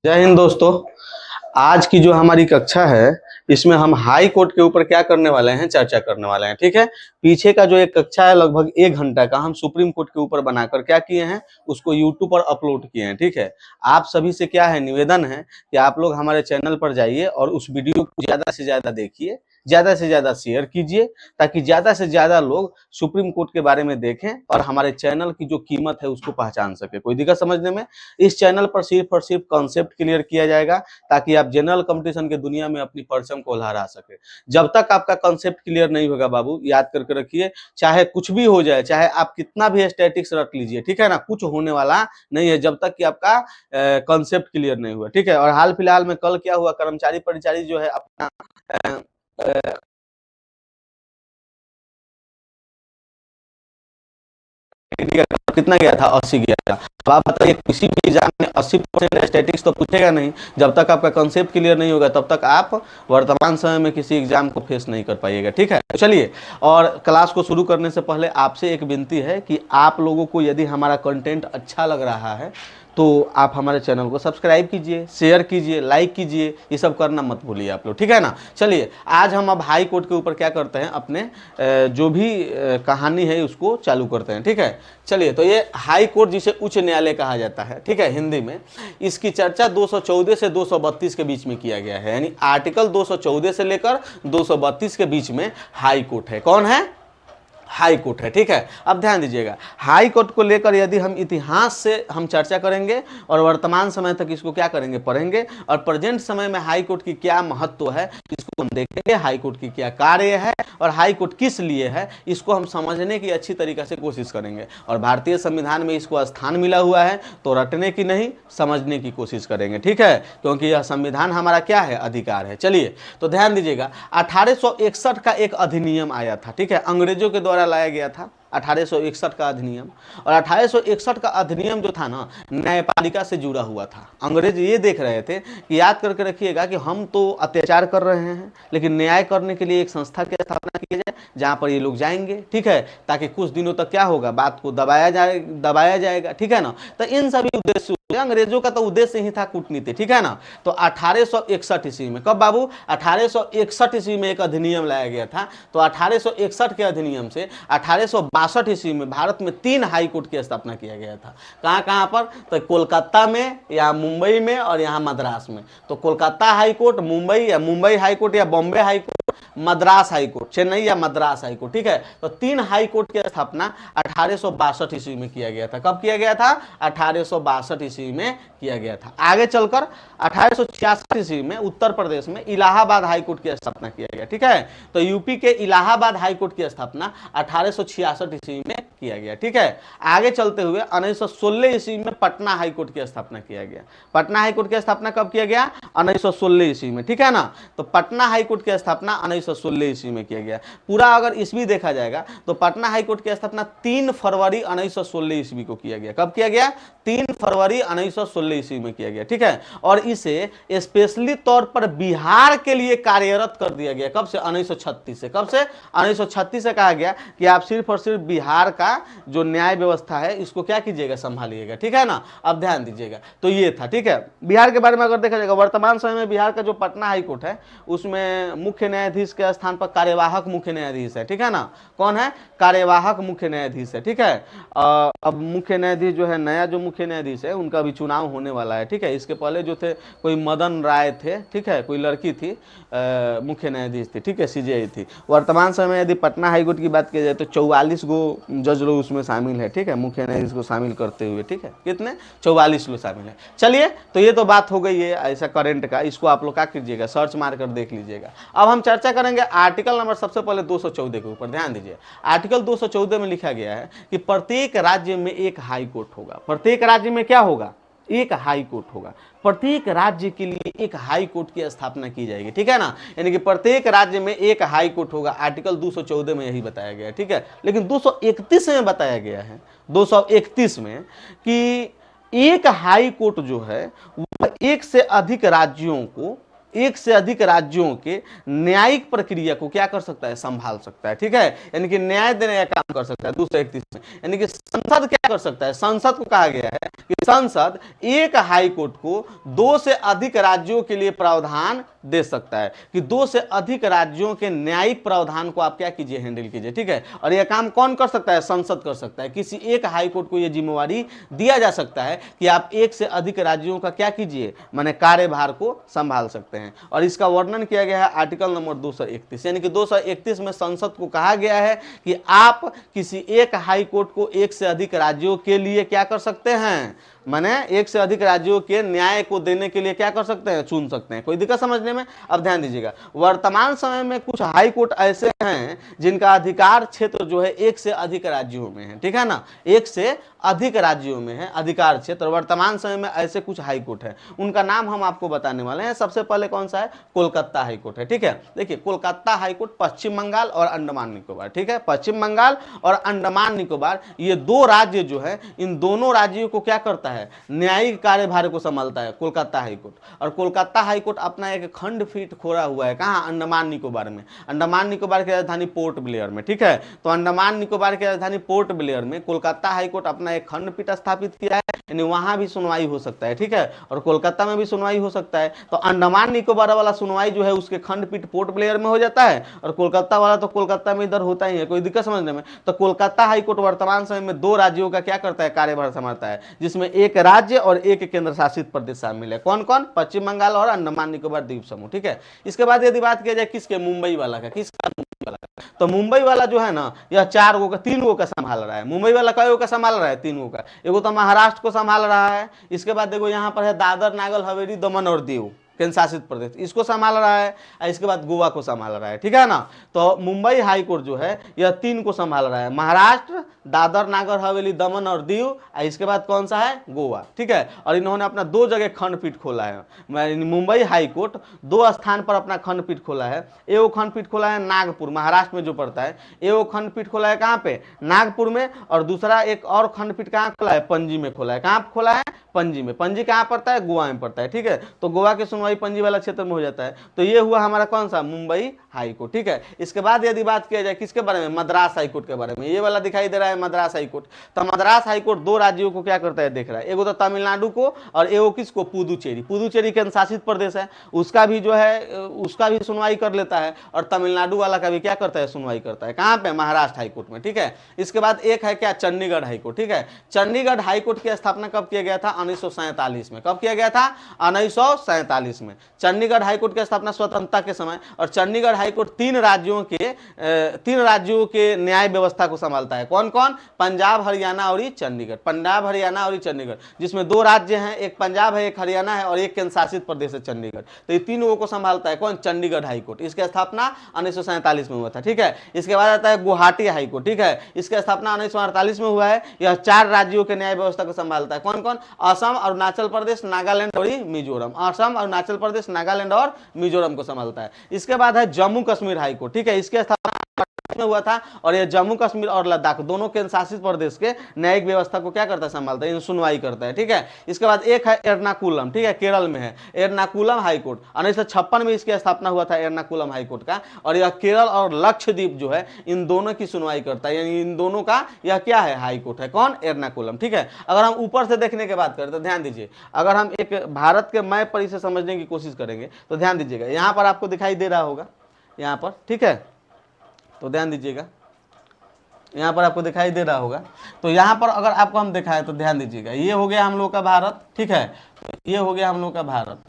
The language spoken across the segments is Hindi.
जय हिंद दोस्तों। आज की जो हमारी कक्षा है इसमें हम हाई कोर्ट के ऊपर क्या करने वाले हैं, चर्चा करने वाले हैं। ठीक है। पीछे का जो एक कक्षा है लगभग 1 घंटा का हम सुप्रीम कोर्ट के ऊपर बनाकर क्या किए हैं, उसको यूट्यूब पर अपलोड किए हैं। ठीक है। आप सभी से क्या है, निवेदन है कि आप लोग हमारे चैनल पर जाइए और उस वीडियो को ज्यादा से ज्यादा देखिए, ज्यादा से ज्यादा शेयर कीजिए, ताकि ज्यादा से ज्यादा लोग सुप्रीम कोर्ट के बारे में देखें और हमारे चैनल की जो कीमत है उसको पहचान सके। कोई दिक्कत समझने में? इस चैनल पर सिर्फ और सिर्फ कॉन्सेप्ट क्लियर किया जाएगा ताकि आप जनरल कंपटीशन के दुनिया में अपनी परचम को लहरा सके। जब तक आपका कॉन्सेप्ट क्लियर नहीं होगा बाबू, याद करके रखिए, चाहे कुछ भी हो जाए, चाहे आप कितना भी स्टैटिक्स रख लीजिए, ठीक है ना, कुछ होने वाला नहीं है जब तक कि आपका कॉन्सेप्ट क्लियर नहीं हुआ। ठीक है। और हाल फिलहाल में कल क्या हुआ, कर्मचारी परिचारी जो है अपना कितना गया था, 80 गया था। अब आप बताइए, किसी भी एग्जाम में 80% स्टैटिक्स तो पूछेगा नहीं। जब तक आपका कंसेप्ट क्लियर नहीं होगा तब तक आप वर्तमान समय में किसी एग्जाम को फेस नहीं कर पाइएगा। ठीक है। तो चलिए, और क्लास को शुरू करने से पहले आपसे एक विनती है कि आप लोगों को यदि हमारा कंटेंट अच्छा लग रहा है तो आप हमारे चैनल को सब्सक्राइब कीजिए, शेयर कीजिए, लाइक कीजिए, ये सब करना मत भूलिए आप लोग। ठीक है ना। चलिए, आज हम अब हाई कोर्ट के ऊपर क्या करते हैं, अपने जो भी कहानी है उसको चालू करते हैं। ठीक है। चलिए, तो ये हाई कोर्ट जिसे उच्च न्यायालय कहा जाता है, ठीक है, हिंदी में, इसकी चर्चा 214 से 232 के बीच में किया गया है। यानी आर्टिकल 214 से लेकर 232 के बीच में हाई कोर्ट है। कौन है? हाई कोर्ट है। ठीक है। अब ध्यान दीजिएगा, हाई कोर्ट को लेकर यदि हम इतिहास से हम चर्चा करेंगे और वर्तमान समय तक इसको क्या करेंगे, पढ़ेंगे, और प्रेजेंट समय में हाई कोर्ट की क्या महत्व है इसको हम देखेंगे, हाई कोर्ट की क्या कार्य है और हाई कोर्ट किस लिए है, इसको हम समझने की अच्छी तरीके से कोशिश करेंगे। और भारतीय संविधान में इसको स्थान मिला हुआ है तो रटने की नहीं, समझने की कोशिश करेंगे। ठीक है। क्योंकि यह संविधान हमारा क्या है, अधिकार है। चलिए, तो ध्यान दीजिएगा, 1861 का एक अधिनियम आया था। ठीक है। अंग्रेजों के द्वारा लाया गया था 1861 का अधिनियम। और 1861 का अधिनियम जो था ना, न्यायपालिका से जुड़ा हुआ था। अंग्रेज ये देख रहे थे कि, याद करके रखिएगा, कि हम तो अत्याचार कर रहे हैं लेकिन न्याय करने के लिए एक संस्था की स्थापना की जाए जहां पर ये लोग जाएंगे। ठीक है। ताकि कुछ दिनों तक क्या होगा, बात को दबाया जाएगा। ठीक है ना। तो इन सभी उद्देश्यों, अंग्रेजों का तो उद्देश्य ही था कूटनीति। ठीक है ना। तो 1861 ईस्वी में, कब बाबू, 1861 ईस्वी में एक अधिनियम लाया गया था। तो 1861 के अधिनियम से 1862 ईस्वी में भारत में 3 हाई कोर्ट की स्थापना किया गया था। कहां कहां पर? तो कोलकाता में, या मुंबई में, और यहां मद्रास में। तो कोलकाता हाई कोर्ट, मुंबई, या मुंबई हाई कोर्ट, या Bombay high court, Madras high court, Chennai या मद्रास हाई कोर्ट। ठीक है। तो 3 हाई कोर्ट की स्थापना 1862 ईस्वी में किया गया था। कब किया गया था? 1862 ईस्वी में किया गया था। आगे चलकर 1866 ईस्वी में उत्तर प्रदेश में इलाहाबाद हाई कोर्ट की स्थापना किया गया। ठीक है। तो यूपी के इलाहाबाद हाई कोर्ट की स्थापना 1866 ईस्वी में किया गया। ठीक है। आगे चलते हुए 1916 ईस्वी में पटना हाई कोर्ट की स्थापना किया गया। पटना हाई कोर्ट की स्थापना कब किया गया? 1916 ईस्वी में। ठीक है ना। तो पटना हाई कोर्ट की स्थापना 1916 ईस्वी में किया गया। पूरा अगर ईस्वी देखा जाएगा तो पटना हाई कोर्ट की स्थापना 3 फरवरी 1916 ईस्वी को किया गया। कब किया गया? 3 फरवरी 1916 ईस्वी में किया गया। ठीक है। और इसे स्पेशली तौर पर बिहार के लिए कार्यरत कर दिया गया। कब से? 1936 से। कब से? 1936 से कहा गया कि आप सिर्फ और सिर्फ बिहार का जो न्याय व्यवस्था है इसको क्या कीजिएगा, संभालिएगा। ठीक है ना। अब ध्यान दीजिएगा, तो ये था। ठीक है। बिहार के बारे में अगर देखा जाएगा, वर्तमान समय में बिहार का जो पटना हाई कोर्ट है उसमें मुख्य न्यायाधीश के स्थान पर कार्यवाहक मुख्य न्यायाधीश है। ठीक है ना। कौन है? कार्यवाहक मुख्य न्यायाधीश है। ठीक है। अब मुख्य न्यायाधीश जो है, नया जो मुख्य न्यायाधीश है उनका भी चुनाव होने वाला है। ठीक है। इसके पहले जो थे कोई मदन राय थे। ठीक है। कोई लड़की थी, मुख्य न्यायाधीश थी। ठीक है। सीजेआई थी। वर्तमान समय यदि पटना हाईकोर्ट की बात की जाए तो 44 गो जज लोग उसमें शामिल है। ठीक है। मुख्य न्यायाधीश को शामिल करते हुए। ठीक है। कितने? 44 लोग शामिल है। चलिए, तो ये तो बात हो गई है ऐसा करंट का, इसको आप लोग क्या कीजिएगा, सर्च मार कर देख लीजिएगा। अब हम चर्चा करेंगे आर्टिकल नंबर सबसे पहले 214 के ऊपर। ध्यान दीजिए, आर्टिकल 214 में लिखा गया है कि प्रत्येक राज्य में एक हाई कोर्ट होगा। प्रत्येक राज्य में क्या होगा? एक हाई कोर्ट होगा। प्रत्येक राज्य के लिए एक हाई कोर्ट की स्थापना की जाएगी। ठीक है ना। यानी कि प्रत्येक राज्य में एक हाई कोर्ट होगा। आर्टिकल 214 में यही बताया गया है। ठीक है। लेकिन 231 में बताया गया है, 231 में, कि एक हाई कोर्ट जो है वह एक से अधिक राज्यों को एक से अधिक राज्यों के न्यायिक प्रक्रिया को क्या कर सकता है, संभाल सकता है। ठीक है, यानी कि न्याय देने का काम कर सकता है 231 में। यानी कि संसद क्या कर सकता है, संसद को कहा गया है कि संसद एक हाई कोर्ट को 2 से अधिक राज्यों के लिए प्रावधान दे सकता है कि 2 से अधिक राज्यों के न्यायिक प्रावधान को आप क्या कीजिए, हैंडल कीजिए। ठीक है, और यह काम कौन कर सकता है, संसद कर सकता है। किसी एक हाई कोर्ट को यह जिम्मेवारी दिया जा सकता है कि आप एक से अधिक राज्यों का क्या कीजिए, माने कार्यभार को संभाल सकते हैं। और इसका वर्णन किया गया है आर्टिकल नंबर 231, यानी कि 231 में संसद को कहा गया है कि आप किसी एक हाई कोर्ट को एक से अधिक राज्यों के लिए क्या कर सकते हैं, माने एक से अधिक राज्यों के न्याय को देने के लिए क्या कर सकते हैं, चुन सकते हैं। कोई दिक्कत समझने में? अब ध्यान दीजिएगा, वर्तमान समय में कुछ हाई कोर्ट ऐसे हैं जिनका अधिकार क्षेत्र जो है एक से अधिक राज्यों में है। ठीक है ना, एक से अधिक राज्यों में है अधिकार क्षेत्र। वर्तमान समय में ऐसे कुछ हाई कोर्ट है, उनका नाम हम आपको बताने वाले हैं। सबसे पहले कौन सा है, कोलकाता हाई कोर्ट है। ठीक है, देखिए कोलकाता हाई कोर्ट पश्चिम बंगाल और अंडमान निकोबार। ठीक है, पश्चिम बंगाल और अंडमान निकोबार ये दो राज्य जो है, इन दोनों राज्यों को क्या करता है, न्यायिक कार्यभार को संभालता है कोलकाता हाई कोर्ट। और कोलकाता हाई कोर्ट अपना एक खंडपीठ खोला हुआ है कहाँ, अंडमान निकोबार में। अंडमान निकोबार की राजधानी पोर्ट ब्लेयर में। ठीक है, तो अंडमान निकोबार की राजधानी पोर्ट ब्लेयर में कोलकाता हाई कोर्ट अपना एक खंडपीठ स्थापित किया है, यानी वहां भी सुनवाई हो सकता है। ठीक है, और कोलकाता में भी सुनवाई हो सकता है। तो अंडमान निकोबार वाला सुनवाई जो है उसके खंडपीठ पोर्ट ब्लेयर में हो जाता है, और कोलकाता वाला तो कोलकाता में इधर होता ही है। कोई दिक्कत समझने में? तो कोलकाता हाई कोर्ट वर्तमान समय में दो राज्यों का क्या करता है, कार्यभार संभालता है, जिसमें एक राज्य और एक केंद्र शासित प्रदेश शामिल है। कौन कौन? पश्चिम बंगाल और अंडमान निकोबार द्वीप समूह। ठीक है, इसके बाद यदि बात किया जाए किसके, मुंबई वाला का, किसका, मुंबई वाला का, तो मुंबई वाला जो है ना, यह 4 गो का 3 गो का संभाल रहा है। मुंबई वाला कई गो का संभाल रहा है, 3 गो का। एगो तो महाराष्ट्र को संभाल रहा है, इसके बाद देखो यहाँ पर है दादर नागर हवेली दमन और दीव केंद्र शासित प्रदेश, इसको संभाल रहा है, और इसके बाद गोवा को संभाल रहा है। ठीक है ना, तो मुंबई हाई कोर्ट जो है यह 3 को संभाल रहा है, महाराष्ट्र, दादर नागर हवेली दमन और दीव, और इसके बाद कौन सा है, गोवा। ठीक है, और इन्होंने अपना 2 जगह खंडपीठ खोला है। मुंबई हाई कोर्ट 2 स्थान पर अपना खंडपीठ खोला है। एगो खंडपीठ खोला है नागपुर, महाराष्ट्र में जो पड़ता है। एगो खंडपीठ खोला है कहाँ पे, नागपुर में, और दूसरा एक और खंडपीठ कहाँ खोला है, पणजी में खोला है। कहाँ खोला है, पणजी में। पणजी कहाँ पड़ता है, गोवा में पड़ता है। ठीक है, तो गोवा के सुनवाई पणजी वाला क्षेत्र में हो जाता है। तो ये हुआ हमारा कौन सा, मुंबई हाई कोर्ट। ठीक है, इसके बाद यदि बात किया जाए किसके बारे में, मद्रास हाई कोर्ट के बारे में, ये वाला दिखाई दे रहा है मद्रास हाई कोर्ट। तो मद्रास हाई कोर्ट 2 राज्यों को क्या करता है, देख रहा है, एगो तो तमिलनाडु को और एगो किसको, पुदुचेरी। पुदुचेरी केंद्र शासित प्रदेश है, उसका भी जो है उसका भी सुनवाई कर लेता है, और तमिलनाडु वाला का भी क्या करता है, सुनवाई करता है। कहाँ पे, महाराष्ट्र हाई कोर्ट में। ठीक है, इसके बाद एक है क्या, चंडीगढ़ हाई कोर्ट। ठीक है, चंडीगढ़ हाई कोर्ट की स्थापना कब किया गया था, 1947 में। कब किया गया था, 1947 में। चंडीगढ़ हाईकोर्ट की स्थापना स्वतंत्रता के समय। और चंडीगढ़ हाईकोर्ट 3 राज्यों के न्याय व्यवस्था को संभालता है। कौन कौन, पंजाब हरियाणा और चंडीगढ़। पंजाब हरियाणा और चंडीगढ़, जिसमें 2 राज्य हैं, एक पंजाब है, एक हरियाणा है, और एक केंद्र शासित प्रदेश है चंडीगढ़। तो ये 3 को संभालता है कौन, चंडीगढ़ हाईकोर्ट। इसकी स्थापना 1947 में हुआ था। ठीक है, इसके बाद आता है गुवाहाटी हाईकोर्ट। ठीक है, इसकी स्थापना 1948 में हुआ है। यह 4 राज्यों के न्याय व्यवस्था को संभालता है। कौन कौन, असम, अरुणाचल प्रदेश, नागालैंड और मिजोरम। असम, अरुणाचल प्रदेश, नागालैंड और मिजोरम को संभालता है। इसके बाद है जम्मू कश्मीर हाईकोर्ट। ठीक है, इसके स्थापना में हुआ था, और यह जम्मू कश्मीर और लद्दाख दोनों केंद्र शासित प्रदेश के न्यायिक व्यवस्था को क्या करता है, संभालता है, सुनवाई करता है। ठीक है, इसके बाद एक है एर्नाकुलम। ठीक है, केरल में है एर्नाकुलम हाईकोर्ट। 1956 में इसकी स्थापना हुआ था एर्नाकुलम हाईकोर्ट का, और यह केरल और लक्षद्वीप जो है इन दोनों की सुनवाई करता है, यानी इन दोनों का यह क्या है, हाईकोर्ट है। कौन, एर्नाकुलम। ठीक है, अगर हम ऊपर से देखने की बात करें तो ध्यान दीजिए, अगर हम एक भारत के मैप पर इसे समझने की कोशिश करेंगे तो ध्यान दीजिएगा, यहाँ पर आपको दिखाई दे रहा होगा, यहाँ पर। ठीक है, तो ध्यान दीजिएगा, यहाँ पर आपको दिखाई दे रहा होगा। तो यहाँ पर अगर आपको हम दिखाएं तो ध्यान दीजिएगा, ये हो गया हम लोग का भारत। ठीक है, ये हो गया हम लोग का भारत।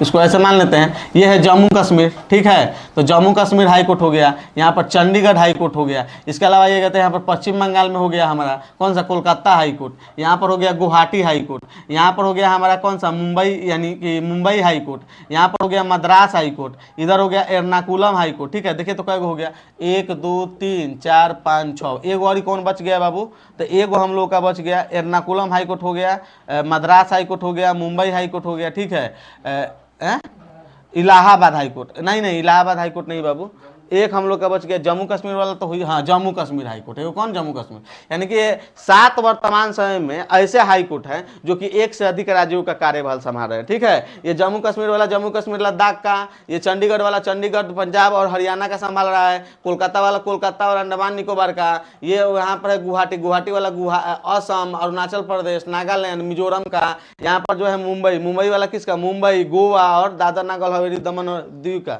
इसको ऐसे मान लेते हैं, ये है जम्मू कश्मीर। ठीक है, तो जम्मू कश्मीर हाई कोर्ट हो गया, यहाँ पर चंडीगढ़ हाई कोर्ट हो गया। इसके अलावा ये कहते हैं यहाँ पर पश्चिम बंगाल में हो गया हमारा कौन सा, कोलकाता हाई कोर्ट। यहाँ पर हो गया गुवाहाटी हाई कोर्ट। यहाँ पर हो गया हमारा कौन सा, मुंबई, यानी कि मुंबई हाई कोर्ट। यहाँ पर हो गया मद्रास हाई कोर्ट। इधर हो गया एर्नाकुलम हाई कोर्ट। ठीक है, देखिए तो कैगो हो गया, 1 2 3 4 5 6, एगो और कौन बच गया बाबू, तो एगो हम लोग का बच गया, एर्नाकुलम हाई कोर्ट हो गया, मद्रास हाई कोर्ट हो गया, मुंबई हाई कोर्ट हो गया। ठीक है, इलाहाबाद हाईकोर्ट, नहीं इलाहाबाद हाईकोर्ट नहीं बाबू, एक हम लोग का बच गया, जम्मू कश्मीर वाला तो हुई, हाँ जम्मू कश्मीर हाई कोर्ट है, वो कौन, जम्मू कश्मीर, यानी कि 7 वर्तमान समय में ऐसे हाई कोर्ट हैं जो कि एक से अधिक राज्यों का कार्यभार संभाल रहे हैं। ठीक है, ये जम्मू कश्मीर वाला जम्मू कश्मीर लद्दाख का, ये चंडीगढ़ वाला चंडीगढ़ पंजाब और हरियाणा का संभाल रहा है, कोलकाता वाला कोलकाता और अंडमान निकोबार का, ये यहाँ पर है गुवाहाटी, गुवाहाटी वाला असम, अरुणाचल प्रदेश, नागालैंड, मिजोरम का, यहाँ पर जो है मुंबई, मुंबई वाला किसका, मुंबई, गोवा और दादर नगर हवेली दमन और दीव का,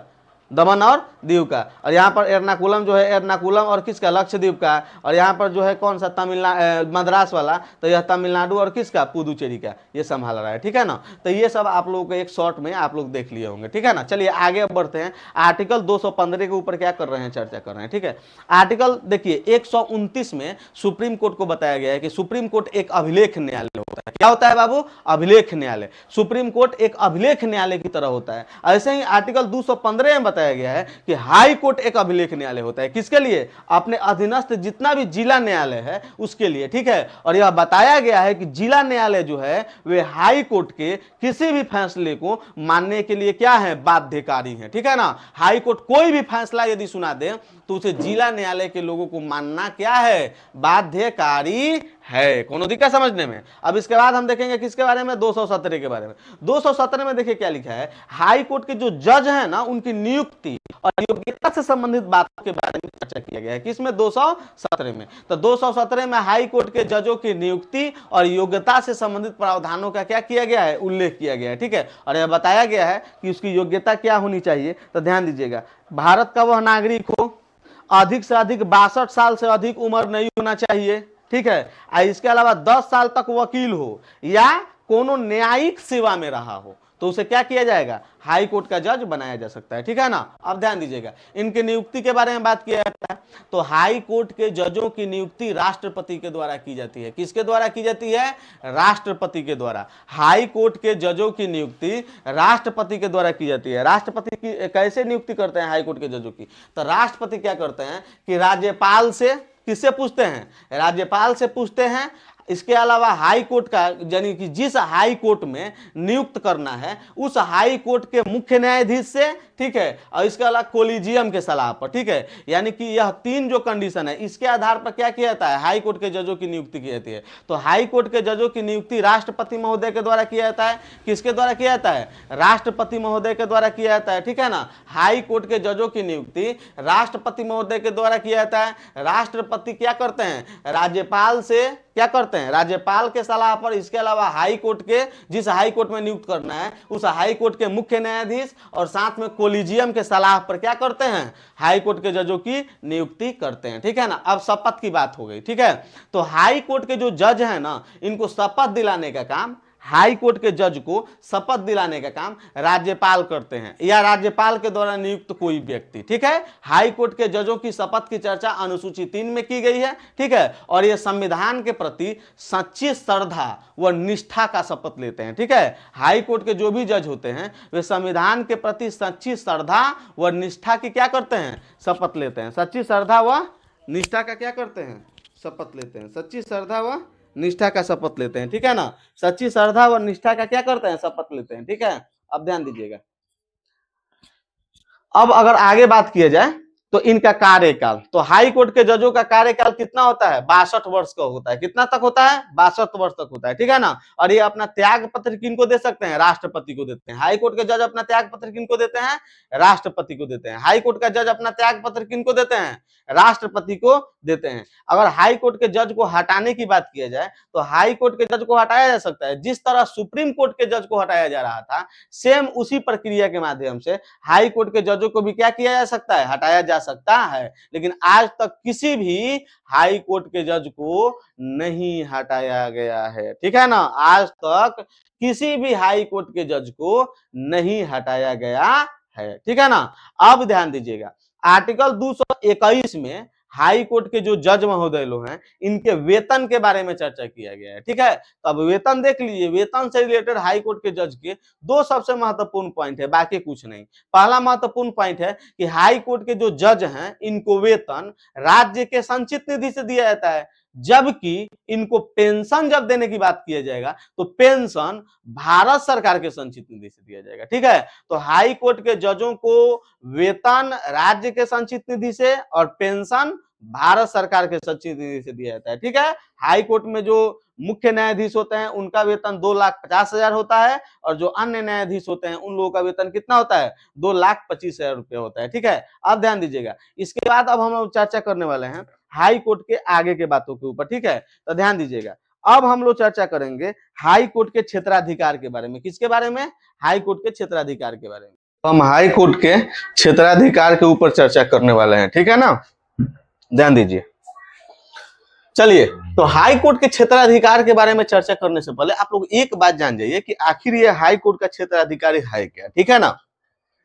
दमन और दीव का, और यहाँ पर एर्नाकुलम जो है, एर्नाकुलम और किसका, लक्षद्वीप का, और यहाँ पर जो है कौन सा, तमिलनाडु मद्रास वाला, तो यह तमिलनाडु और किसका, पुदुचेरी का, ये संभाल रहा है। ठीक है ना, तो ये सब आप लोगों को एक शॉर्ट में आप लोग देख लिए होंगे। ठीक है ना, चलिए आगे बढ़ते हैं। आर्टिकल 215 के ऊपर क्या कर रहे हैं, चर्चा कर रहे हैं। ठीक है, आर्टिकल देखिए 129 में सुप्रीम कोर्ट को बताया गया है कि सुप्रीम कोर्ट एक अभिलेख न्यायालय होता है। क्या होता है बाबू, अभिलेख न्यायालय। सुप्रीम कोर्ट एक अभिलेख न्यायालय की तरह होता है। ऐसे ही आर्टिकल 215 में बताया गया है कि हाई कोर्ट एक अभिलेख न्यायालय होता है। किसके लिए, अपने अधीनस्थ जितना भी जिला न्यायालय है उसके लिए। ठीक है, और यह बताया गया है कि जिला न्यायालय जो है वे हाई कोर्ट के किसी भी फैसले को मानने के लिए क्या है, बाध्यकारी है। ठीक है ना, हाई कोर्ट कोई भी फैसला यदि सुना दे तो उसे जिला न्यायालय के लोगों को मानना क्या है, बाध्यकारी है। कौन दिक्कत समझने में। अब इसके बाद हम देखेंगे किसके बारे में, 217 के बारे में। 217 में देखिए क्या लिखा है, हाई कोर्ट के जो जज हैं ना उनकी नियुक्ति और योग्यता से संबंधित बातों के बारे में चर्चा किया गया है। किसमें, 217 में। तो 217 में हाई कोर्ट के जजों की नियुक्ति और योग्यता से संबंधित प्रावधानों का क्या किया गया है, उल्लेख किया गया है। ठीक है, और यह बताया गया है कि उसकी योग्यता क्या होनी चाहिए, तो ध्यान दीजिएगा, भारत का वह नागरिक हो, अधिक से अधिक 62 साल से अधिक उम्र नहीं होना चाहिए। ठीक है, इसके अलावा 10 साल तक वकील हो या कोनो न्यायिक सेवा में रहा हो तो उसे क्या किया जाएगा, हाई कोर्ट का जज बनाया जा सकता है। ठीक है ना, अब ध्यान दीजिएगा, इनकी नियुक्ति के बारे में बात किया जाता है। तो हाई कोर्ट के जजों की नियुक्ति राष्ट्रपति के द्वारा की जाती है। किसके द्वारा की जाती है, राष्ट्रपति के द्वारा। हाई कोर्ट के जजों की नियुक्ति राष्ट्रपति के द्वारा की जाती है। राष्ट्रपति की कैसे नियुक्ति करते हैं हाई कोर्ट के जजों की, तो राष्ट्रपति क्या करते हैं कि राज्यपाल से, किससे पूछते हैं, राज्यपाल से पूछते हैं। इसके अलावा हाई कोर्ट का, यानी कि जिस हाई कोर्ट में नियुक्त करना है उस हाई कोर्ट के मुख्य न्यायाधीश से, ठीक है, और इसके अलावा कोलिजियम के सलाह पर। ठीक है, यानी कि यह 3 जो कंडीशन है इसके आधार पर क्या किया जाता है, हाई कोर्ट के जजों की नियुक्ति की जाती है। तो हाई कोर्ट के जजों की नियुक्ति राष्ट्रपति महोदय के द्वारा किया जाता है। किसके द्वारा किया जाता है, राष्ट्रपति महोदय के द्वारा किया जाता है। ठीक है ना, हाई कोर्ट के जजों की नियुक्ति राष्ट्रपति महोदय के द्वारा किया जाता है। राष्ट्रपति क्या करते हैं, राज्यपाल से क्या करते हैं, राज्यपाल के सलाह पर। इसके अलावा हाई कोर्ट के, जिस हाई कोर्ट में नियुक्त करना है उस हाई कोर्ट के मुख्य न्यायाधीश और साथ में कोलिजियम के सलाह पर क्या करते हैं, हाई कोर्ट के जजों की नियुक्ति करते हैं। ठीक है ना, अब शपथ की बात हो गई। ठीक है, तो हाई कोर्ट के जो जज हैं ना इनको शपथ दिलाने का काम, हाई कोर्ट के जज को शपथ दिलाने का काम राज्यपाल करते हैं या राज्यपाल के द्वारा नियुक्त कोई व्यक्ति। ठीक है, हाई कोर्ट के जजों की शपथ की चर्चा अनुसूची 3 में की गई है। ठीक है, और ये संविधान के प्रति सच्ची श्रद्धा व निष्ठा का शपथ लेते हैं। ठीक है, हाई कोर्ट के जो भी जज होते हैं वे संविधान के प्रति सच्ची श्रद्धा व निष्ठा की क्या करते हैं, शपथ लेते हैं। सच्ची श्रद्धा व निष्ठा का क्या करते हैं, शपथ लेते हैं। सच्ची श्रद्धा व निष्ठा का शपथ लेते हैं। ठीक है ना, सच्ची श्रद्धा और निष्ठा का क्या करते हैं, शपथ लेते हैं। ठीक है, अब ध्यान दीजिएगा। अब अगर आगे बात किया जाए तो इनका कार्यकाल, तो हाई कोर्ट के जजों का कार्यकाल कितना होता है, 62 वर्ष का होता है। कितना तक होता है, 62 वर्ष तक होता है। ठीक है ना, और ये अपना त्याग पत्र किनको दे सकते हैं, राष्ट्रपति को देते हैं। हाई कोर्ट के जज अपना त्याग पत्र किनको देते हैं, राष्ट्रपति को देते हैं। हाई कोर्ट का जज अपना त्याग पत्र किनको देते हैं, राष्ट्रपति को देते हैं। अगर हाई कोर्ट के जज को हटाने की बात किया जाए तो हाई कोर्ट के जज को हटाया जा सकता है। जिस तरह सुप्रीम कोर्ट के जज को हटाया जा रहा था सेम उसी प्रक्रिया के माध्यम से हाई कोर्ट के जजों को भी क्या किया जा सकता है, हटाया जा सकता है। लेकिन आज तक किसी भी हाई कोर्ट के जज को नहीं हटाया गया है। ठीक है ना, आज तक किसी भी हाई कोर्ट के जज को नहीं हटाया गया है। ठीक है ना, अब ध्यान दीजिएगा, आर्टिकल 221 में हाई कोर्ट के जो जज महोदय लोग हैं इनके वेतन के बारे में चर्चा किया गया है। ठीक है, तो अब वेतन देख लीजिए। वेतन से रिलेटेड हाई कोर्ट के जज के 2 सबसे महत्वपूर्ण पॉइंट है, बाकी कुछ नहीं। पहला महत्वपूर्ण पॉइंट है कि हाई कोर्ट के जो जज हैं इनको वेतन राज्य के संचित निधि से दिया जाता है। जबकि इनको पेंशन जब देने की बात किया जाएगा तो पेंशन भारत सरकार के संचित निधि से दिया जाएगा। ठीक है, तो हाई कोर्ट के जजों को वेतन राज्य के संचित निधि से और पेंशन भारत सरकार के संचित निधि से दिया जाता है। ठीक है, हाई कोर्ट में जो मुख्य न्यायाधीश होते हैं उनका वेतन 2,50,000 होता है और जो अन्य न्यायाधीश होते हैं उन लोगों का वेतन कितना होता है, 2,25,000 रुपये होता है। ठीक है, अब ध्यान दीजिएगा। इसके बाद अब हम लोग चर्चा करने वाले हैं हाई कोर्ट के आगे के बातों के ऊपर। ठीक है, तो ध्यान दीजिएगा। अब हम लोग चर्चा करेंगे हाई कोर्ट के क्षेत्राधिकार के बारे में। किसके बारे में? हाई कोर्ट के क्षेत्राधिकार के बारे में। तो हम हाई कोर्ट के क्षेत्राधिकार के ऊपर चर्चा करने वाले हैं। ठीक है ना, ध्यान दीजिए। चलिए, तो हाई कोर्ट के क्षेत्राधिकार के बारे में चर्चा करने से पहले आप लोग एक बात जान जाइए कि आखिर ये हाई कोर्ट का क्षेत्राधिकारी है क्या। ठीक है ना,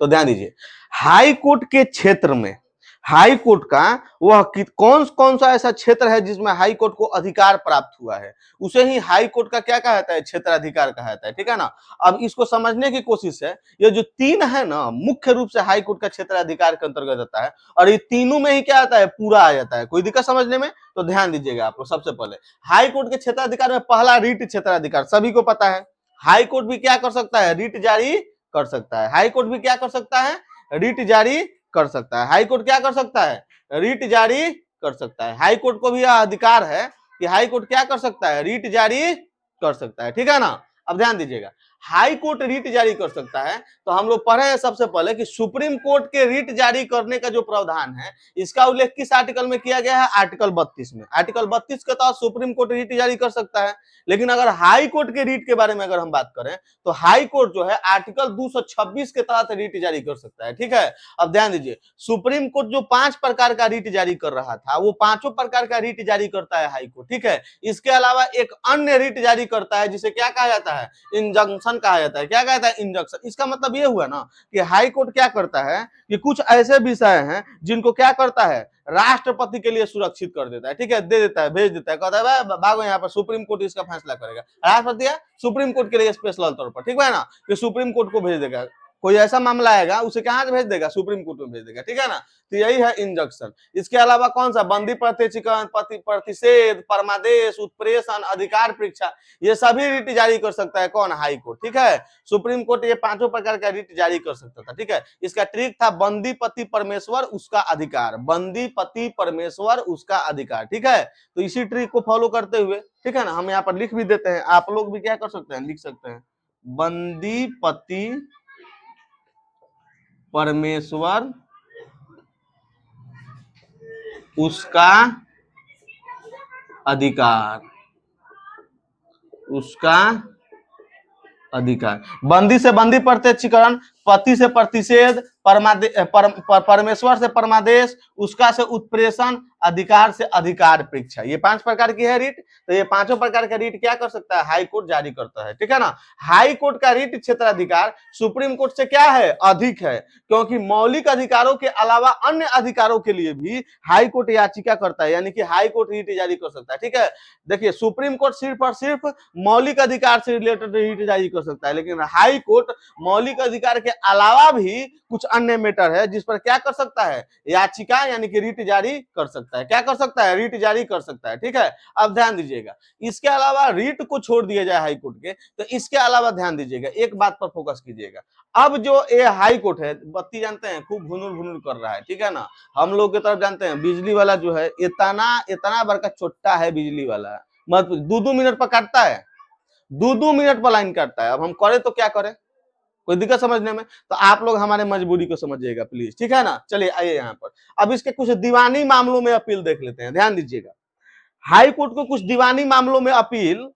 तो ध्यान दीजिए। हाई कोर्ट के क्षेत्र में हाई कोर्ट का वह कौन कौन सा ऐसा क्षेत्र है जिसमें हाई कोर्ट को अधिकार प्राप्त हुआ है, उसे ही हाई कोर्ट का क्या कहा जाता है, क्षेत्राधिकार कहा जाता है। ठीक है ना, अब इसको समझने की कोशिश है। ये जो तीन है ना, मुख्य रूप से हाई कोर्ट का क्षेत्राधिकार के अंतर्गत आता है और ये तीनों में ही क्या आता है, पूरा आ जाता है। कोई दिक्कत समझने में? तो ध्यान दीजिएगा आप लोग। सबसे पहले हाई कोर्ट के क्षेत्राधिकार में पहला रीट क्षेत्राधिकार, सभी को पता है। हाई कोर्ट भी क्या कर सकता है, रीट जारी कर सकता है। हाई कोर्ट भी क्या कर सकता है, रीट जारी कर सकता है। हाई कोर्ट क्या कर सकता है, रीट जारी कर सकता है। हाई कोर्ट को भी यह अधिकार है कि हाई कोर्ट क्या कर सकता है, रीट जारी कर सकता है। ठीक है ना, अब ध्यान दीजिएगा। हाई कोर्ट रीट जारी कर सकता है तो हम लोग पढ़े हैं सबसे पहले कि सुप्रीम कोर्ट के रीट जारी करने का जो प्रावधान है इसका उल्लेख किस आर्टिकल में किया गया है, आर्टिकल 32 में। आर्टिकल 32 के तहत सुप्रीम कोर्ट रीट जारी कर सकता है। लेकिन अगर हाई कोर्ट के रीट के बारे में अगर हम बात करें तो हाई कोर्ट जो है आर्टिकल 226 के तहत रीट जारी कर सकता है। ठीक है, अब ध्यान दीजिए। सुप्रीम कोर्ट जो 5 प्रकार का रीट जारी कर रहा था वो 5 प्रकार का रीट जारी करता है हाई कोर्ट। ठीक है, इसके अलावा एक अन्य रीट जारी करता है जिसे क्या कहा जाता है, इंजंक्शन कहा जाता है। क्या कहा जाता है, इंजंक्शन। इसका मतलब ये हुआ ना कि हाई कोर्ट क्या करता है कि कुछ ऐसे विषय हैं जिनको क्या करता है, राष्ट्रपति के लिए सुरक्षित कर देता है। ठीक है, दे देता है, भेज देता है, कहता है भागो यहाँ पर, सुप्रीम कोर्ट इसका फैसला करेगा। राष्ट्रपति है, सुप्रीम कोर्ट के लिए स्पेशल तौर पर। ठीक है ना, कि सुप्रीम कोर्ट को भेज देगा। कोई ऐसा मामला आएगा उसे कहां से भेज देगा, सुप्रीम कोर्ट में भेज देगा। ठीक है ना, तो यही है इंजंक्शन। इसके अलावा कौन सा, बंदी प्रतिषेध, परमादेश, उत्प्रेषण, अधिकार परीक्षा, ये सभी रीट जारी कर सकता है कौन, हाई कोर्ट। ठीक है, सुप्रीम कोर्ट ये 5 प्रकार का रीट जारी कर सकता था। ठीक है, इसका ट्रिक था बंदी पति परमेश्वर उसका अधिकार, बंदी पति परमेश्वर उसका अधिकार। ठीक है, तो इसी ट्रिक को फॉलो करते हुए, ठीक है ना, हम यहाँ पर लिख भी देते हैं, आप लोग भी क्या कर सकते हैं, लिख सकते हैं, बंदी पति परमेश्वर उसका अधिकार, उसका अधिकार। बंदी से बंदी प्रत्यक्षीकरण, पति से प्रतिषेध, परमेश्वर से परमादेश, उसका से उत्प्रेषण, अधिकार से अधिकार परीक्षा, ये 5 प्रकार की है रीट। तो ये 5 प्रकार का रीट क्या कर सकता है, हाई कोर्ट जारी करता है। ठीक है ना, हाई कोर्ट का रीट क्षेत्राधिकार सुप्रीम कोर्ट से क्या है, अधिक है, क्योंकि मौलिक अधिकारों के अलावा अन्य अधिकारों के लिए भी हाई कोर्ट याचिका करता है, यानी कि हाई कोर्ट रीट जारी कर सकता है। ठीक है, देखिए सुप्रीम कोर्ट सिर्फ और सिर्फ मौलिक अधिकार से रिलेटेड रीट जारी कर सकता है, लेकिन हाई कोर्ट मौलिक अधिकार के अलावा भी कुछ अन्य मैटर है जिस पर क्या कर सकता है, याचिका यानी कि रीट जारी कर सकता है। क्या कर सकता है, रीट जारी कर सकता है। ठीक है, अब ध्यान दीजिएगा। इसके अलावा रीट को छोड़ दिया जाए हाई कोर्ट के, तो इसके अलावा ध्यान दीजिएगा, एक बात पर फोकस कीजिएगा। अब जो ये हाई कोर्ट है, बत्ती जानते हैं खूब भुनुर भुनुर कर रहा है। ठीक है ना, हम लोग की तरफ जानते हैं बिजली वाला जो है इतना इतना बड़का छोटा है बिजली वाला, मत 2-2 मिनट पर काटता है, 2-2 मिनट पर लाइन काटता है। अब हम करें तो क्या करें, कोई दिक्कत समझने में? तो आप लोग हमारे मजबूरी को समझिएगा प्लीज। ठीक है ना, चलिए आइए यहाँ पर अब इसके कुछ दीवानी मामलों में अपील देख लेते हैं। ध्यान दीजिएगा, हाई कोर्ट को कुछ दीवानी मामलों में अपील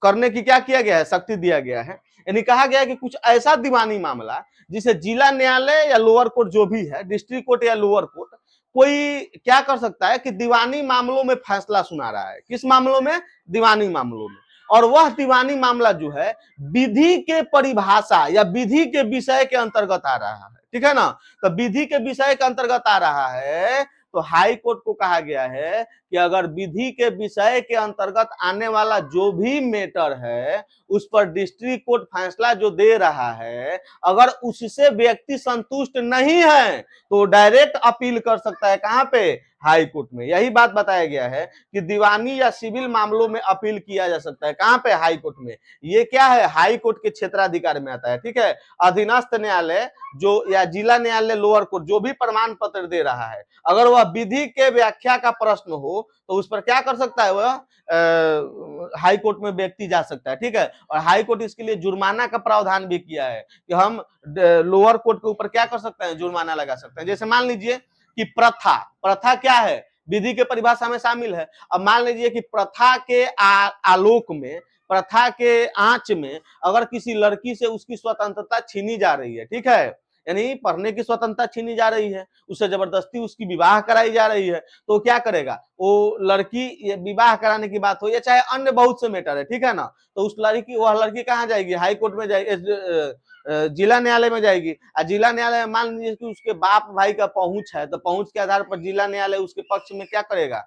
करने की क्या किया गया है, शक्ति दिया गया है। यानी कहा गया है कि कुछ ऐसा दीवानी मामला जिसे जिला न्यायालय या लोअर कोर्ट जो भी है, डिस्ट्रिक्ट कोर्ट या लोअर कोर्ट, कोई क्या कर सकता है कि दीवानी मामलों में फैसला सुना रहा है। किस मामलों में, दीवानी मामलों में। और वह दीवानी मामला जो है विधि के परिभाषा या विधि के विषय के अंतर्गत आ रहा है। ठीक है ना, तो विधि के विषय के अंतर्गत आ रहा है तो हाई कोर्ट को कहा गया है कि अगर विधि के विषय के अंतर्गत आने वाला जो भी मैटर है उस पर डिस्ट्रिक्ट कोर्ट फैसला जो दे रहा है, अगर उससे व्यक्ति संतुष्ट नहीं है तो डायरेक्ट अपील कर सकता है। कहां पे, हाई कोर्ट में। यही बात बताया गया है कि दीवानी या सिविल मामलों में अपील किया जा सकता है। कहां पे? हाई कोर्ट में। ये क्या है? हाई कोर्ट के क्षेत्राधिकार में आता है, ठीक है। अधीनस्थ न्यायालय जो या जिला न्यायालय लोअर कोर्ट जो भी प्रमाण पत्र दे रहा है, अगर वह विधि के व्याख्या का प्रश्न हो तो उस पर क्या कर सकता है? वह हाई कोर्ट में व्यक्ति जा सकता है, ठीक है। और हाई कोर्ट इसके लिए जुर्माना का प्रावधान भी किया है कि हम लोअर कोर्ट के ऊपर क्या कर सकते हैं? जुर्माना लगा सकते हैं। जैसे मान लीजिए कि प्रथा, प्रथा क्या है? विधि के परिभाषा में शामिल है। अब मान लीजिए कि प्रथा के आलोक में, प्रथा के आंच में अगर किसी लड़की से उसकी स्वतंत्रता छीनी जा रही है, ठीक है, यानी पढ़ने की स्वतंत्रता छीनी जा रही है, उससे जबरदस्ती उसकी विवाह कराई जा रही है, तो क्या करेगा? वो लड़की, ये विवाह कराने की बात हो या चाहे अन्य बहुत से मैटर है, ठीक है ना, तो उस लड़की, वह लड़की कहाँ जाएगी? हाई कोर्ट में जाएगी, जिला न्यायालय में जाएगी। और जिला न्यायालय में मान लीजिए कि उसके बाप भाई का पहुंच है, तो पहुंच के आधार पर जिला न्यायालय उसके पक्ष में क्या करेगा?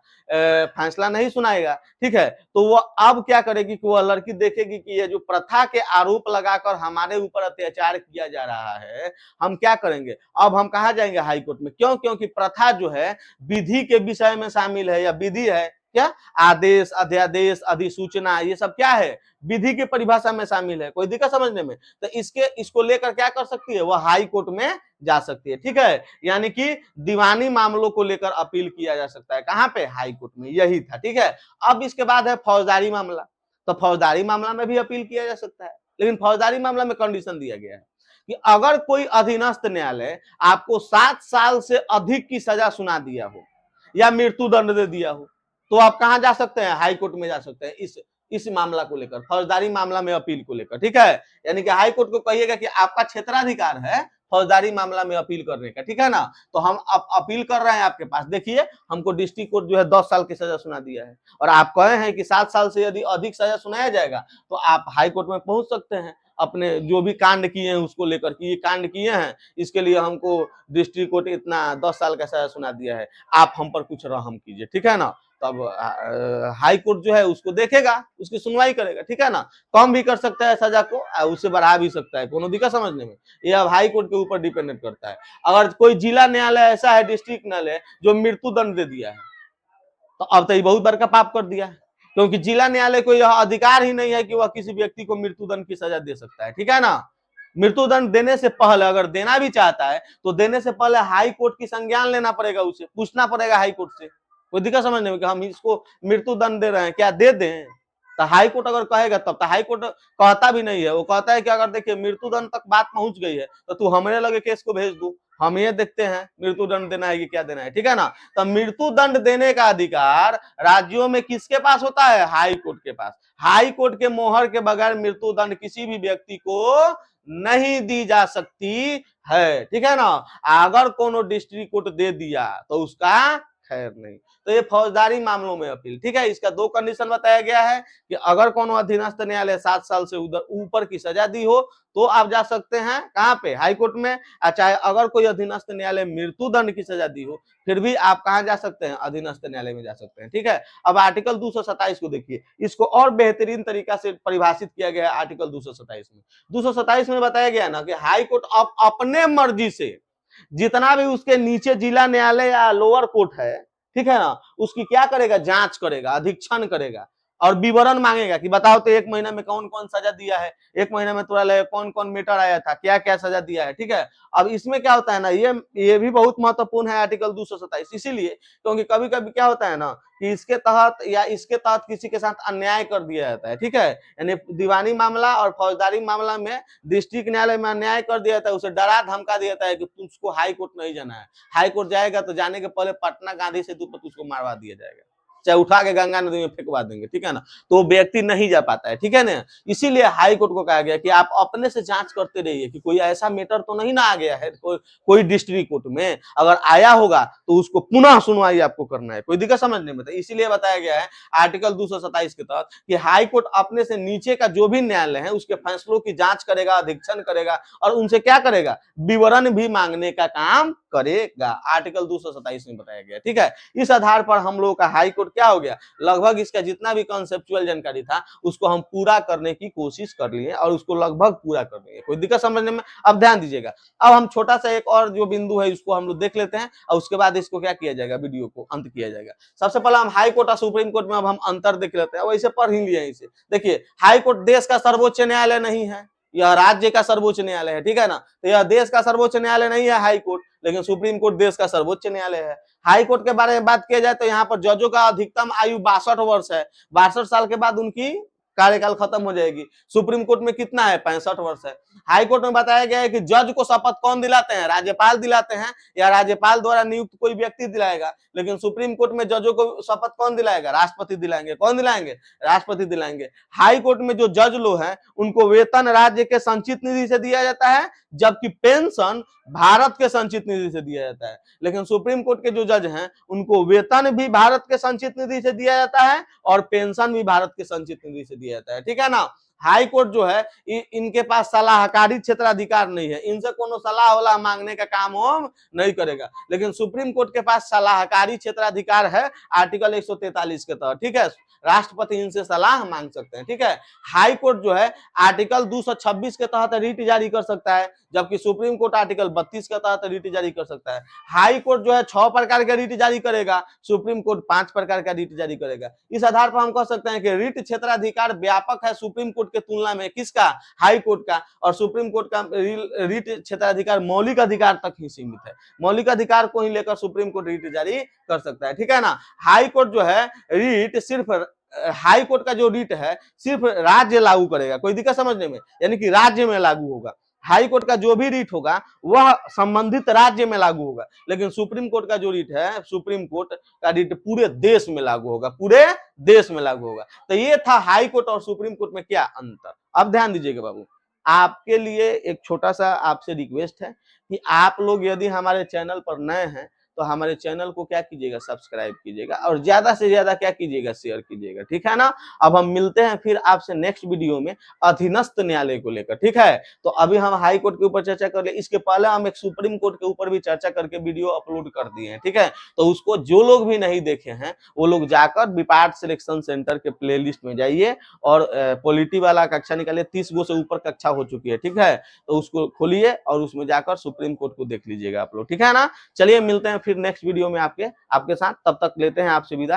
फैसला नहीं सुनाएगा, ठीक है। तो वो अब क्या करेगी कि वह लड़की देखेगी कि ये जो प्रथा के आरोप लगाकर हमारे ऊपर अत्याचार किया जा रहा है, हम क्या करेंगे? अब हम कहाँ जाएंगे? हाई कोर्ट में। क्यों? क्योंकि प्रथा जो है विधि के विषय में शामिल है, या विधि है क्या? आदेश, अध्यादेश, अधिसूचना, ये सब क्या है? विधि की परिभाषा में शामिल है। कोई दिक्कत समझने में? तो इसको लेकर क्या कर सकती है? वह हाई कोर्ट में जा सकती है, ठीक है। यानी कि दीवानी मामलों को लेकर अपील किया जा सकता है। कहां पे? हाई कोर्ट में। यही था, ठीक है। अब इसके बाद है फौजदारी मामला। तो फौजदारी मामला में भी अपील किया जा सकता है, लेकिन फौजदारी मामला में कंडीशन दिया गया है कि अगर कोई अधीनस्थ न्यायालय आपको 7 साल से अधिक की सजा सुना दिया हो या मृत्यु दंड दे दिया हो, तो आप कहां जा सकते हैं? हाई कोर्ट में जा सकते हैं इस मामला को लेकर, फौजदारी मामला में अपील को लेकर, ठीक है। यानी कि हाई कोर्ट को कहिएगा कि आपका क्षेत्राधिकार है फौजदारी मामला में अपील करने का, ठीक है ना। तो हम अपील कर रहे हैं आपके पास, देखिए हमको डिस्ट्रिक्ट कोर्ट जो है 10 साल की सजा सुना दिया है, और आप कहे हैं कि 7 साल से यदि अधिक सजा सुनाया जाएगा तो आप हाई कोर्ट में पहुंच सकते हैं अपने जो भी कांड किए हैं उसको लेकर, कि ये कांड किए हैं, इसके लिए हमको डिस्ट्रिक्ट कोर्ट इतना 10 साल का सजा सुना दिया है, आप हम पर कुछ रहम कीजिए, ठीक है ना। तब हाई कोर्ट जो है उसको देखेगा, उसकी सुनवाई करेगा, ठीक है ना। कम भी कर सकता है सजा को, उससे बढ़ा भी सकता है, कोनो दिक्कत समझने में? ये अब हाई कोर्ट के ऊपर डिपेंडेंट करता है। अगर कोई जिला न्यायालय ऐसा है, डिस्ट्रिक्ट न्यायालय जो मृत्यु दंड दे दिया है, तो अब तो ये बहुत बड़का पाप कर दिया है, क्योंकि जिला न्यायालय को यह अधिकार ही नहीं है कि वह किसी व्यक्ति को मृत्यु दंड की सजा दे सकता है, ठीक है ना। मृत्यु दंड देने से पहले, अगर देना भी चाहता है तो देने से पहले हाई कोर्ट की संज्ञान लेना पड़ेगा, उसे पूछना पड़ेगा हाई कोर्ट से। कोई दिक्कत समझने में कि हम इसको मृत्यु दंड दे रहे हैं, क्या दे दें? तो हाई कोर्ट अगर कहेगा तब, तो हाई कोर्ट कहता भी नहीं है, वो कहता है कि अगर देखिए मृत्यु दंड तक बात पहुंच गई है तो तू हमारे लगे केस को भेज दू, हम ये देखते हैं मृत्यु दंड देना है कि क्या देना है, ठीक है ना। तो मृत्यु दंड देने का अधिकार राज्यों में किसके पास होता है? हाई कोर्ट के पास। हाई कोर्ट के मोहर के बगैर मृत्यु दंड किसी भी व्यक्ति को नहीं दी जा सकती है, ठीक है ना। अगर कोनो डिस्ट्रिक्ट कोर्ट दे दिया तो उसका खैर नहीं। तो ये फौजदारी मामलों में अपील, ठीक है। इसका 2 कंडीशन बताया गया है कि अगर कोनो अधीनस्थ न्यायालय 7 साल से ऊपर की सजा दी हो तो आप जा सकते हैं कहां पे? हाई कोर्ट में। चाहे अगर कोई अधीनस्थ न्यायालय मृत्यु दंड की सजा दी हो, फिर भी आप कहां जा सकते हैं? अधीनस्थ न्यायालय में जा सकते हैं, ठीक है। अब आर्टिकल 227 को देखिए, इसको और बेहतरीन तरीका से परिभाषित किया गया है आर्टिकल 227 में। 227 में बताया गया ना कि हाई कोर्ट अपने मर्जी से जितना भी उसके नीचे जिला न्यायालय या लोअर कोर्ट है, ठीक है ना, उसकी क्या करेगा? जांच करेगा, अधीक्षण करेगा और विवरण मांगेगा कि बताओ तो 1 महीना में कौन कौन सजा दिया है, 1 महीना में तुम्हारा कौन कौन मैटर आया था, क्या क्या सजा दिया है, ठीक है। अब इसमें क्या होता है ना, ये भी बहुत महत्वपूर्ण है आर्टिकल 227, इसीलिए क्योंकि कभी कभी क्या होता है ना कि इसके तहत या इसके तहत किसी के साथ अन्याय कर दिया जाता है, ठीक है। यानी दीवानी मामला और फौजदारी मामला में डिस्ट्रिक्ट न्यायालय में अन्याय कर दिया जाता है, उसे डरा धमका दिया जाता है कि तुझको हाई कोर्ट नहीं जाना है। हाई कोर्ट जाएगा तो जाने के पहले पटना गांधी सेतु पर तुझको मारवा दिया जाएगा, चाहे उठा के गंगा नदी में फेंकवा देंगे, ठीक है ना। तो व्यक्ति नहीं जा पाता है, ठीक है ना। इसीलिए हाई कोर्ट को कहा गया कि आप अपने से जांच करते रहिए कि कोई ऐसा मैटर तो नहीं ना आ गया है कोई डिस्ट्रिक्ट कोर्ट में, अगर आया होगा तो उसको पुनः सुनवाई आपको करना है। कोई दिक्कत समझने में? तो इसीलिए बताया गया है आर्टिकल 227 के तहत कि हाई कोर्ट अपने से नीचे का जो भी न्यायालय है उसके फैसलों की जांच करेगा, अधीक्षण करेगा और उनसे क्या करेगा? विवरण भी मांगने का काम करेगा। आर्टिकल 227 में बताया गया, ठीक है। इस आधार पर हम लोग का हाई कोर्ट क्या हो गया, लगभग इसका जितना भी कॉन्सेप्चुअल जानकारी था उसको हम पूरा करने की कोशिश कर लिए और उसको लगभग पूरा कर लिए। कोई दिक्कत समझने में? अब ध्यान दीजिएगा, अब हम छोटा सा एक और जो बिंदु है इसको हम लोग देख लेते हैं और उसके बाद इसको क्या किया जाएगा, वीडियो को अंत किया जाएगा। सबसे पहले हम हाई कोर्ट और सुप्रीम कोर्ट में अब हम अंतर देख लेते हैं, वैसे पढ़ ही लिए इसे। देखिए, हाई कोर्ट देश का सर्वोच्च न्यायालय नहीं है, यह राज्य का सर्वोच्च न्यायालय है, ठीक है ना। तो यह देश का सर्वोच्च न्यायालय नहीं है हाई कोर्ट, लेकिन सुप्रीम कोर्ट देश का सर्वोच्च न्यायालय है। हाई कोर्ट के बारे में बात किया जाए तो यहाँ पर जजों का अधिकतम आयु 62 वर्ष है, 62 साल के बाद उनकी कार्यकाल खत्म हो जाएगी। सुप्रीम कोर्ट में कितना है, 65 वर्ष है। हाई कोर्ट में बताया गया है कि जज को शपथ कौन दिलाते हैं, राज्यपाल दिलाते हैं या राज्यपाल द्वारा नियुक्त कोई व्यक्ति दिलाएगा, लेकिन सुप्रीम कोर्ट में जजों को शपथ कौन दिलाएगा, राष्ट्रपति दिलाएंगे। कौन दिलाएंगे, राष्ट्रपति दिलाएंगे। हाई कोर्ट में जो जज लोग हैं उनको वेतन राज्य के संचित निधि से दिया जाता है, जबकि पेंशन भारत के संचित निधि से दिया जाता है। लेकिन सुप्रीम कोर्ट के जो जज हैं उनको वेतन भी भारत के संचित निधि से दिया जाता है और पेंशन भी भारत के संचित निधि से दिया जाता है, ठीक है ना। हाई कोर्ट जो है इनके पास सलाहकारी क्षेत्राधिकार नहीं है, इनसे कोनो सलाह वाला मांगने का काम वो नहीं करेगा, लेकिन सुप्रीम कोर्ट के पास सलाहकारी क्षेत्राधिकार है आर्टिकल 143 के तहत, ठीक है। राष्ट्रपति इनसे सलाह मांग सकते हैं, ठीक है। हाई कोर्ट जो है आर्टिकल 226 के तहत रीट जारी कर सकता है, जबकि सुप्रीम कोर्ट आर्टिकल 32 के तहत रीट जारी कर सकता है। हाई कोर्ट जो है 6 प्रकार का रीट जारी करेगा, सुप्रीम कोर्ट 5 प्रकार का रीट जारी करेगा। इस आधार पर हम कह सकते हैं कि रीट क्षेत्राधिकार व्यापक है सुप्रीम कोर्ट के तुलना में, किसका, हाई कोर्ट का। और सुप्रीम कोर्ट का रीट क्षेत्राधिकार मौलिक अधिकार तक ही सीमित है, मौलिक अधिकार को ही लेकर सुप्रीम कोर्ट रीट जारी कर सकता है, ठीक है ना। हाई कोर्ट जो है रीट सिर्फ हाई कोर्ट का जो रीट है सिर्फ राज्य लागू करेगा, कोई दिक्कत समझने में, यानी कि राज्य में लागू होगा। हाई कोर्ट का जो भी रीट होगा वह संबंधित राज्य में लागू होगा, लेकिन सुप्रीम कोर्ट का जो रीट है, सुप्रीम कोर्ट का रीट पूरे देश में लागू होगा, पूरे देश में लागू होगा। तो ये था हाई कोर्ट और सुप्रीम कोर्ट में क्या अंतर। अब ध्यान दीजिएगा बाबू, आपके लिए एक छोटा सा आपसे रिक्वेस्ट है कि आप लोग यदि हमारे चैनल पर नए हैं तो हमारे चैनल को क्या कीजिएगा, सब्सक्राइब कीजिएगा और ज्यादा से ज्यादा क्या कीजिएगा, शेयर कीजिएगा, ठीक है ना। अब हम मिलते हैं फिर आपसे नेक्स्ट वीडियो में अधीनस्थ न्यायालय को लेकर, ठीक है। तो अभी हम हाई कोर्ट के ऊपर चर्चा कर ले, इसके पहले हम एक सुप्रीम कोर्ट के ऊपर भी चर्चा करके वीडियो अपलोड कर दिए हैं, ठीक है। तो उसको जो लोग भी नहीं देखे हैं वो लोग जाकर विपार्ट सिलेक्शन सेंटर के प्ले लिस्ट में जाइए और पॉलिटी वाला कक्षा निकालिए, 30 गो से ऊपर कक्षा हो चुकी है, ठीक है। तो उसको खोलिए और उसमें जाकर सुप्रीम कोर्ट को देख लीजिएगा आप लोग, ठीक है ना। चलिए मिलते हैं फिर नेक्स्ट वीडियो में आपके साथ, तब तक लेते हैं आपसे विदा।